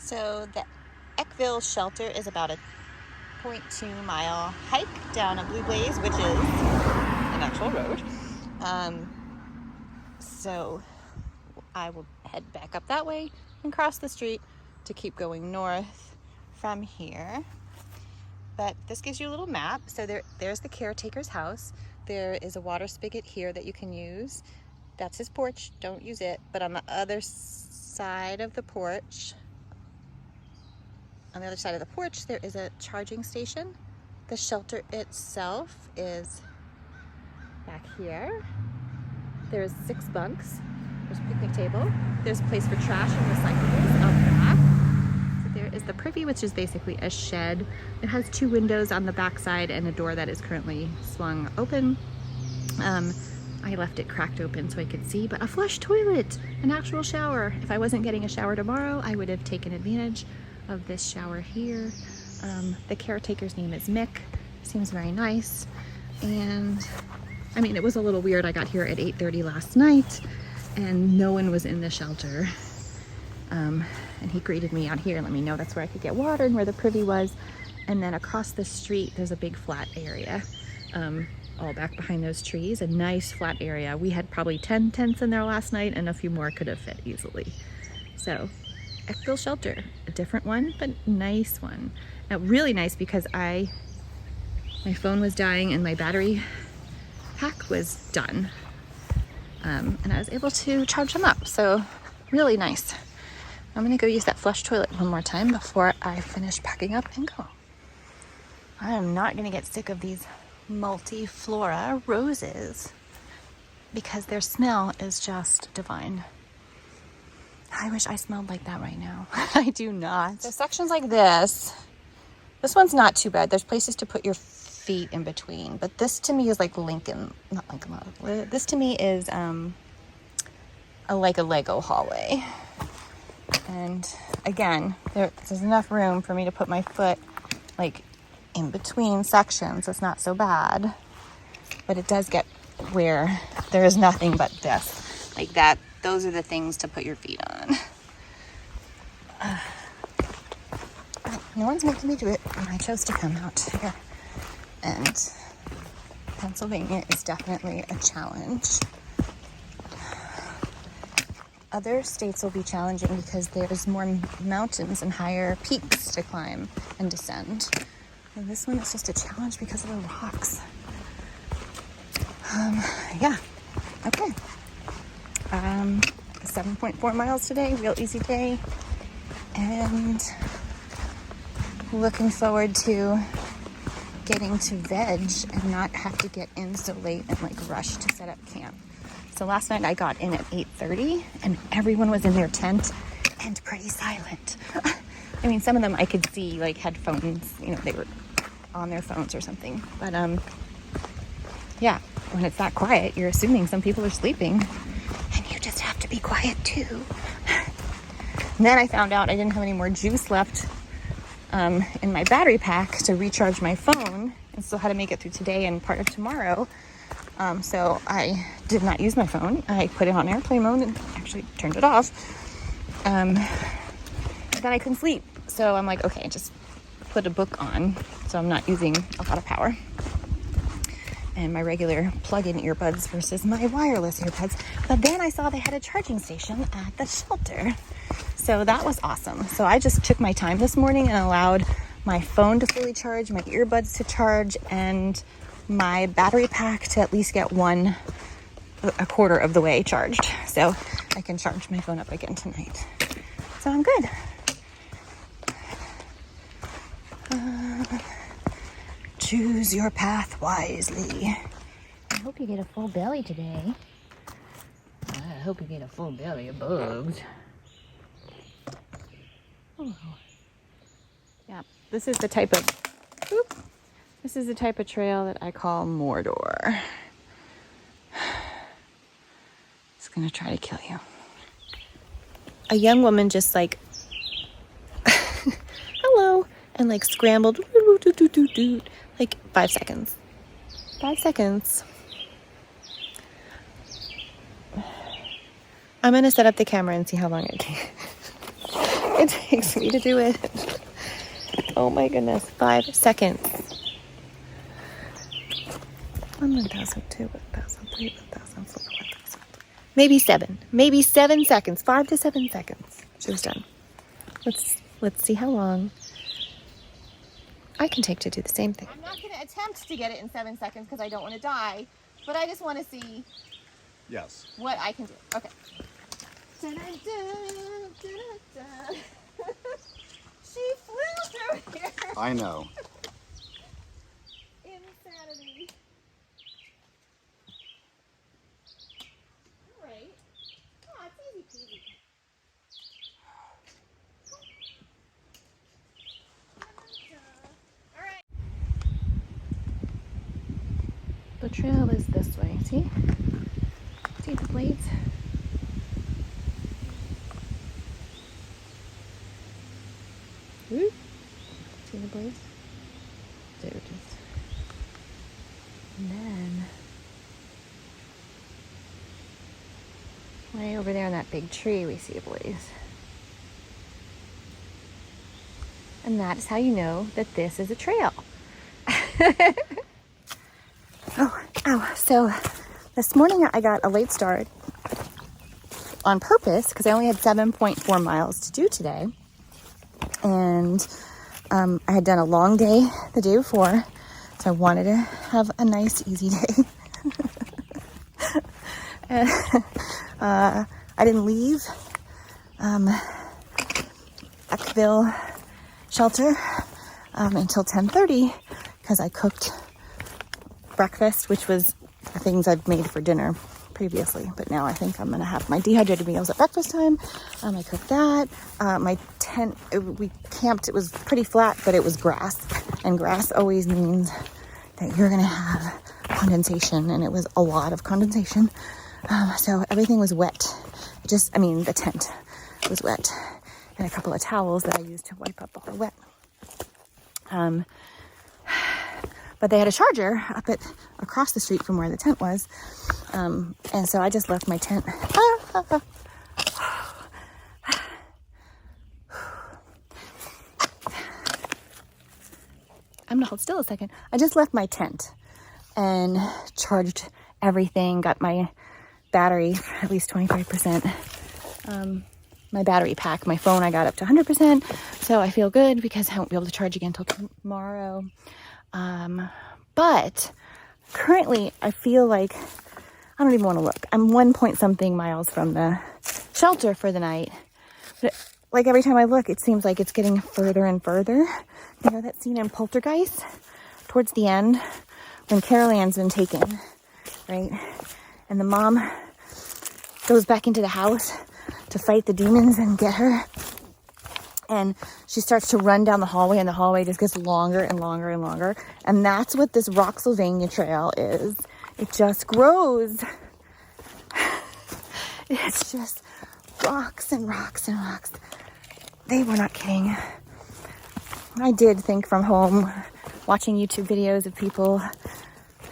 So the Eckville shelter is about a 0.2 mile hike down a Blue Blaze, which is an actual road. So I will head back up that way and cross the street to keep going north from here. But this gives you a little map. So there's the caretaker's house. There is a water spigot here that you can use. That's his porch. Don't use it. But on the other side of the porch, there is a charging station. The shelter itself is back here. There's 6 bunks. There's a picnic table. There's a place for trash and recyclables out back. So there is the privy, which is basically a shed. It has 2 windows on the back side and a door that is currently swung open. I left it cracked open so I could see, but a flush toilet, an actual shower. If I wasn't getting a shower tomorrow, I would have taken advantage of this shower here. The caretaker's name is Mick. Seems very nice. And I mean, it was a little weird. I got here at 8:30 last night and no one was in the shelter. And he greeted me out here and let me know that's where I could get water and where the privy was. And then across the street, there's a big flat area, all back behind those trees, a nice flat area. We had probably 10 tents in there last night and a few more could have fit easily. So Eckville shelter, a different one, but nice one. Now, really nice because my phone was dying and my battery pack was done. And I was able to charge them up, so really nice. I'm gonna go use that flush toilet one more time before I finish packing up and go. I am not gonna get sick of these multiflora roses because their smell is just divine. I wish I smelled like that right now. I do not. So sections like this one's not too bad. There's places to put your feet in between, but this to me is like this to me is like a Lego hallway. And again, there's enough room for me to put my foot like in between sections. It's not so bad, but it does get where there is nothing but this, like that. Those are the things to put your feet on. No one's making me do it, and I chose to come out here. And Pennsylvania is definitely a challenge. Other states will be challenging because there's more mountains and higher peaks to climb and descend. And this one is just a challenge because of the rocks. Yeah, okay. 7.4 miles today, real easy day. And looking forward to getting to veg and not have to get in so late and like rush to set up camp. So last night I got in at 8:30 and everyone was in their tent and pretty silent. I mean, some of them I could see like headphones, they were on their phones or something. But yeah, when it's that quiet, you're assuming some people are sleeping and you just have to be quiet too. And then I found out I didn't have any more juice left in my battery pack to recharge my phone, and still had to make it through today and part of tomorrow. So I did not use my phone. I put it on airplane mode and actually turned it off. Then I couldn't sleep. So I'm like, okay, just put a book on so I'm not using a lot of power. And my regular plug-in earbuds versus my wireless earbuds. But then I saw they had a charging station at the shelter. So that was awesome. So I just took my time this morning and allowed my phone to fully charge, my earbuds to charge, and my battery pack to at least get a quarter of the way charged. So I can charge my phone up again tonight. So I'm good. Choose your path wisely. I hope you get a full belly today. I hope you get a full belly of bugs. Oh. Yeah, this is the type of trail that I call Mordor. It's gonna try to kill you. A young woman just like hello, and like scrambled like 5 seconds. 5 seconds. I'm gonna set up the camera and see how long it takes. it takes me to do it. Oh my goodness, 5 seconds. 1,002, 1,003, 1,004, 1,000. Maybe 7. Maybe 7 seconds. 5 to 7 seconds. She was done. Let's see how long I can take to do the same thing. I'm not going to attempt to get it in 7 seconds because I don't want to die, but I just want to see what I can do. Okay. She flew through here. I know. Insanity. All right. Oh, it's easy peasy. All right. The trail is this way. See? See the blades? Ooh. See the blades? There it is. And then, way over there in that big tree, we see a blaze. And that is how you know that this is a trail. So this morning I got a late start on purpose because I only had 7.4 miles to do today. And I had done a long day the day before, so I wanted to have a nice, easy day. I didn't leave Eckville shelter until 10:30 because I cooked breakfast, which was the things I've made for dinner previously, but now I think I'm gonna have my dehydrated meals at breakfast time. I cooked that. My tent, we camped, it was pretty flat, but it was grass, and grass always means that you're gonna have condensation, and it was a lot of condensation. So everything was wet. The tent was wet, and a couple of towels that I used to wipe up all the wet. But they had a charger up across the street from where the tent was. And so I just left my tent. I'm gonna hold still a second. I just left my tent and charged everything, got my battery at least 25%. My battery pack, my phone, I got up to 100%. So I feel good because I won't be able to charge again until tomorrow. But currently I feel like I don't even want to look. I'm 1-point-something miles from the shelter for the night. But like every time I look, it seems like it's getting further and further. You know that scene in Poltergeist towards the end when Carol Ann's been taken, right? And the mom goes back into the house to fight the demons and get her. And she starts to run down the hallway, and the hallway just gets longer and longer and longer. And that's what this Rocksylvania trail is. It just grows. It's just rocks and rocks and rocks. They were not kidding. I did think from home, watching YouTube videos of people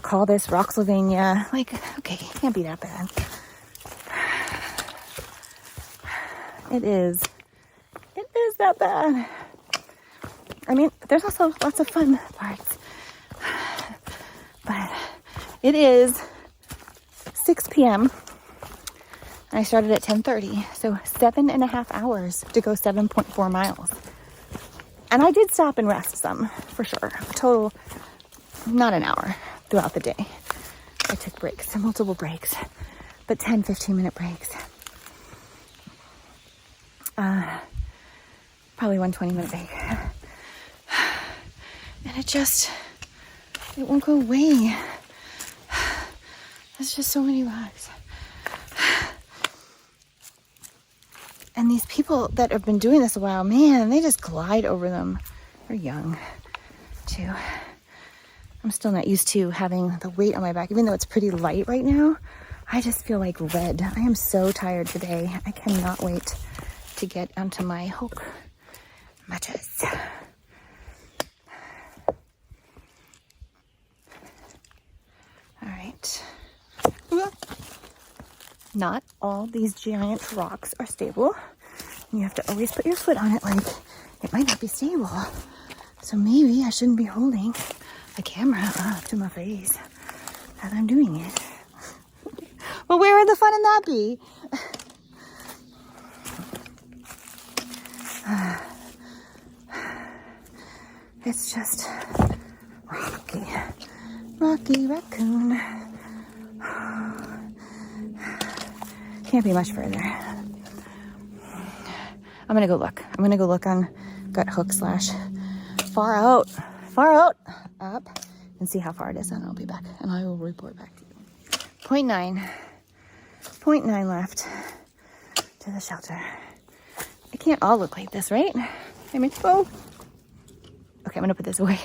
call this Rocksylvania. Like, okay, it can't be that bad. It is that bad. I mean, there's also lots of fun parts. But it is 6 p.m. I started at 10:30, so 7.5 hours to go 7.4 miles. And I did stop and rest some, for sure. Total, not an hour throughout the day. I took breaks, multiple breaks, but 10, 15-minute breaks. Probably 1 20-minute break. And it won't go away. There's just so many rocks. And these people that have been doing this a while, man, they just glide over them. They're young, too. I'm still not used to having the weight on my back. Even though it's pretty light right now, I just feel like lead. I am so tired today. I cannot wait to get onto my Hulk matches. All right. Not all these giant rocks are stable. You have to always put your foot on it, like it might not be stable. So maybe I shouldn't be holding a camera up to my face as I'm doing it. Well, where would the fun in that be? It's just rocky. Rocky Raccoon. Can't be much further. I'm gonna go look. I'm gonna go look on Guthook / far out up and see how far it is, and I'll be back and I will report back to you. 0.9 left to the shelter. It can't all look like this, right? I mean, oh. Okay, I'm gonna put this away.